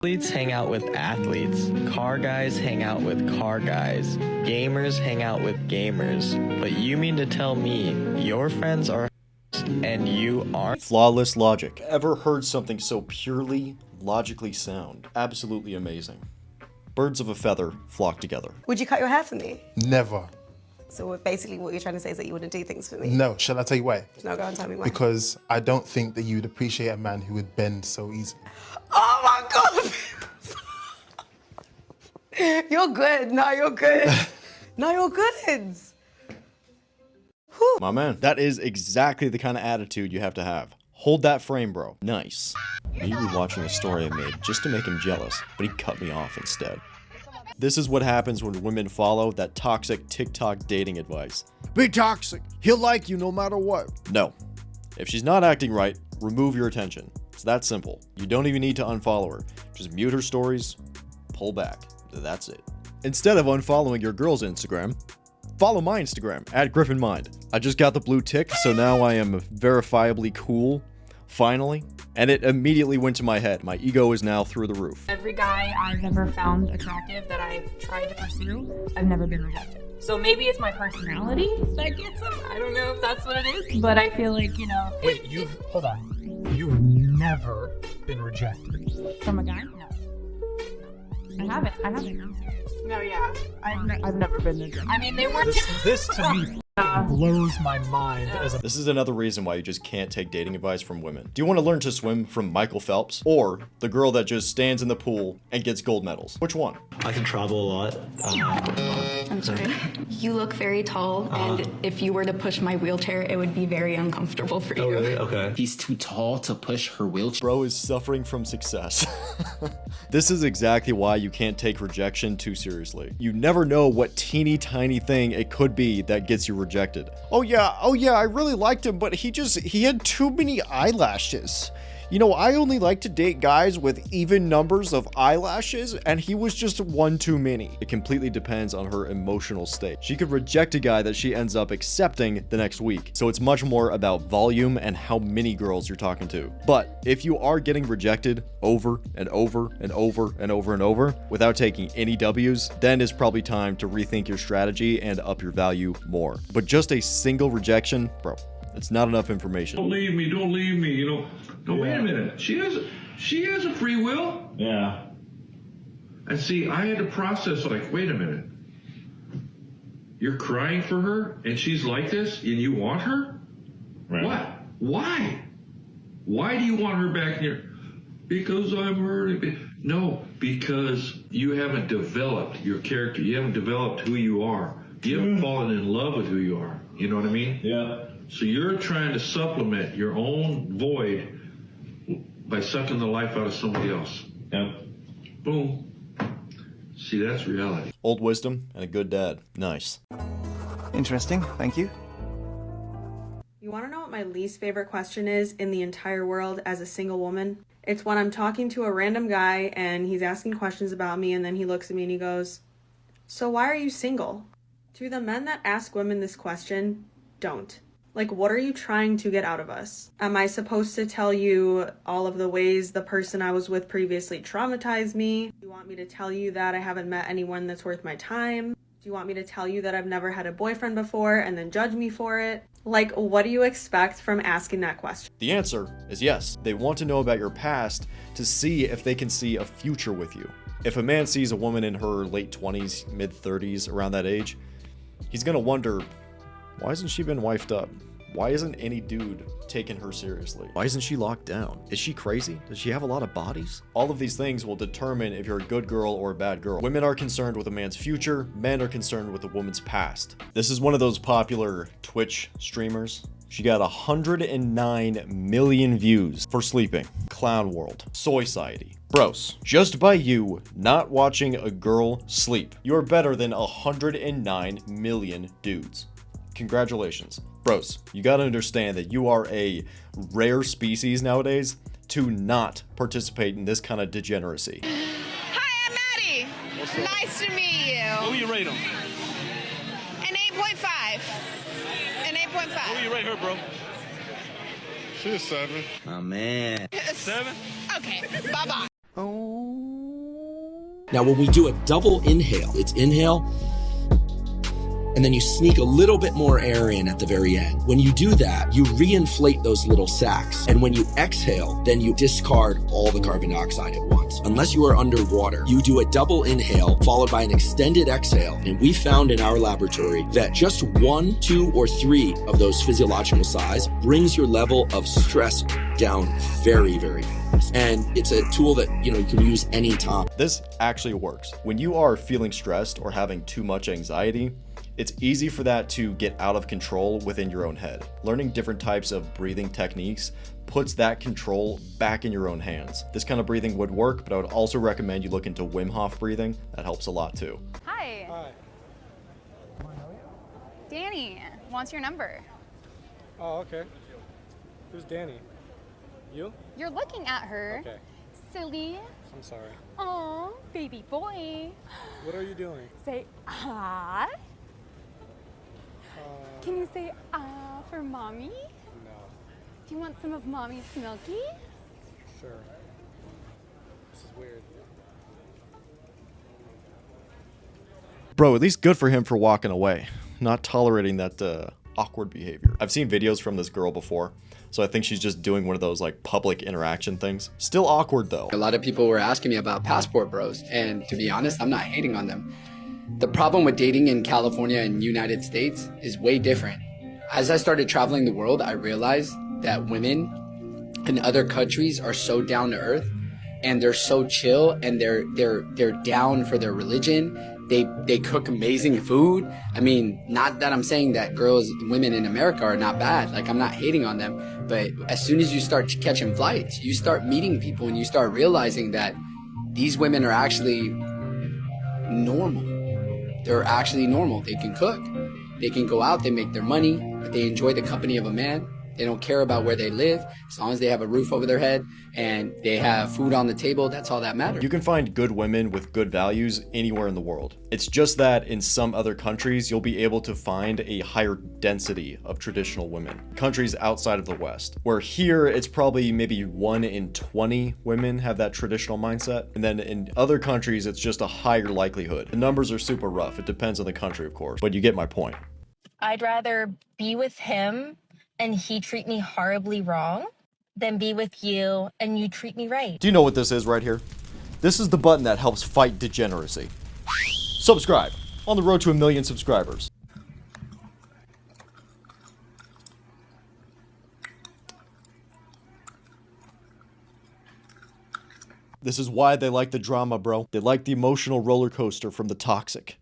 Athletes hang out with athletes. Car guys hang out with car guys. Gamers hang out with gamers. But you mean to tell me your friends are and you aren't? Flawless logic. Ever heard something so purely logically sound? Absolutely amazing. Birds of a feather flock together. Would you cut your hair for me? Never. So basically what you're trying to say is that you wouldn't do things for me? No. Shall I tell you why? No, go and tell me why. Because I don't think that you would appreciate a man who would bend so easily. Oh my God! You're good. No, you're good. No, you're good. Whew. My man, that is exactly the kind of attitude you have to have. Hold that frame, bro. Nice. Maybe watching a story I made just to make him jealous, but he cut me off instead. This is what happens when women follow that toxic TikTok dating advice. Be toxic. He'll like you no matter what. No. If she's not acting right, remove your attention. It's that simple. You don't even need to unfollow her. Just mute her stories, pull back. That's it. Instead of unfollowing your girl's Instagram, follow my Instagram, @GriffinMind. I just got the blue tick, so now I am verifiably cool, finally. And it immediately went to my head. My ego is now through the roof. Every guy I've ever found attractive that I've tried to pursue, I've never been rejected. So maybe it's my personality that gets them. I don't know if that's what it is. But I feel like, you know... Wait, hold on. You've never been rejected. From a guy? No. I haven't. I'm serious. No, yeah. I've never been rejected. I mean, they weren't... This to me blows my mind as a... This is another reason why you just can't take dating advice from women. Do you want to learn to swim from Michael Phelps? Or the girl that just stands in the pool and gets gold medals? Which one? I can travel a lot. I'm sorry. You look very tall, and if you were to push my wheelchair, it would be very uncomfortable for you. Oh, really? Okay. He's too tall to push her wheelchair. Bro is suffering from success. This is exactly why you can't take rejection too seriously. You never know what teeny tiny thing it could be that gets you rejected. Oh yeah, I really liked him, but he had too many eyelashes. You know, I only like to date guys with even numbers of eyelashes, and he was just one too many. It completely depends on her emotional state. She could reject a guy that she ends up accepting the next week. So it's much more about volume and how many girls you're talking to. But if you are getting rejected over and over and over and over and over without taking any W's, then it's probably time to rethink your strategy and up your value more. But just a single rejection, bro, it's not enough information. Don't leave me, you know. No, wait a minute. She has a free will. Yeah. And see, I had to process, like, wait a minute. You're crying for her, and she's like this, and you want her? Right. What? Why? Why do you want her back here? Because I'm hurting. No, because you haven't developed your character. You haven't developed who you are. You haven't fallen in love with who you are. You know what I mean? Yeah. So you're trying to supplement your own void by sucking the life out of somebody else. Yep. Boom. See, that's reality. Old wisdom and a good dad. Nice. Interesting, thank you. You want to know what my least favorite question is in the entire world as a single woman? It's when I'm talking to a random guy and he's asking questions about me, and then he looks at me and he goes, "So why are you single?" To the men that ask women this question, don't. Like, what are you trying to get out of us? Am I supposed to tell you all of the ways the person I was with previously traumatized me? Do you want me to tell you that I haven't met anyone that's worth my time? Do you want me to tell you that I've never had a boyfriend before and then judge me for it? Like, what do you expect from asking that question? The answer is yes. They want to know about your past to see if they can see a future with you. If a man sees a woman in her late 20s, mid 30s, around that age, he's gonna wonder, why hasn't she been wifed up? Why isn't any dude taking her seriously? Why isn't she locked down? Is she crazy? Does she have a lot of bodies? All of these things will determine if you're a good girl or a bad girl. Women are concerned with a man's future. Men are concerned with a woman's past. This is one of those popular Twitch streamers. She got 109 million views for sleeping. Clown World. Soy Society. Bros, just by you not watching a girl sleep, you're better than 109 million dudes. Congratulations. Bros, you gotta understand that you are a rare species nowadays to not participate in this kind of degeneracy. Hi, I'm Maddie. Nice to meet you. What will you rate him? An 8.5. An 8.5. What will you rate her, bro? She's 7. Oh, man. 7? Okay, bye-bye. Oh. Now, when we do a double inhale, it's inhale, and then you sneak a little bit more air in at the very end. When you do that, you reinflate those little sacs. And when you exhale, then you discard all the carbon dioxide at once. Unless you are underwater, you do a double inhale followed by an extended exhale. And we found in our laboratory that just 1, 2, or 3 of those physiological sighs brings your level of stress down very, very fast. And it's a tool that, you can use anytime. This actually works. When you are feeling stressed or having too much anxiety, it's easy for that to get out of control within your own head. Learning different types of breathing techniques puts that control back in your own hands. This kind of breathing would work, but I would also recommend you look into Wim Hof breathing. That helps a lot too. Hi. Hi. Danny wants your number. Oh, okay. Who's Danny? You? You're looking at her. Okay. Silly. I'm sorry. Oh, baby boy. What are you doing? Say ah. Can you say ah for mommy? No. Do you want some of mommy's milky? Sure. This is weird. Bro, at least good for him for walking away, not tolerating that awkward behavior. I've seen videos from this girl before, so I think she's just doing one of those like public interaction things. Still awkward though. A lot of people were asking me about passport bros, and to be honest, I'm not hating on them. The problem with dating in California and United States is way different. As I started traveling the world, I realized that women in other countries are so down to earth, and they're so chill, and they're down for their religion. They cook amazing food. I mean, not that I'm saying that women in America are not bad. Like, I'm not hating on them, but as soon as you start catching flights, you start meeting people and you start realizing that these women are actually normal. They're actually normal. They can cook. They can go out. They make their money. But they enjoy the company of a man. They don't care about where they live. As long as they have a roof over their head and they have food on the table, that's all that matters. You can find good women with good values anywhere in the world. It's just that in some other countries, you'll be able to find a higher density of traditional women. Countries outside of the West. Where here, it's probably maybe 1 in 20 women have that traditional mindset. And then in other countries, it's just a higher likelihood. The numbers are super rough. It depends on the country, of course. But you get my point. I'd rather be with him and he treat me horribly wrong than be with you and you treat me right. Do you know what this is right here? This is the button that helps fight degeneracy. Subscribe. On the road to 1 million subscribers. This is why they like the drama, bro. They like the emotional roller coaster from the toxic.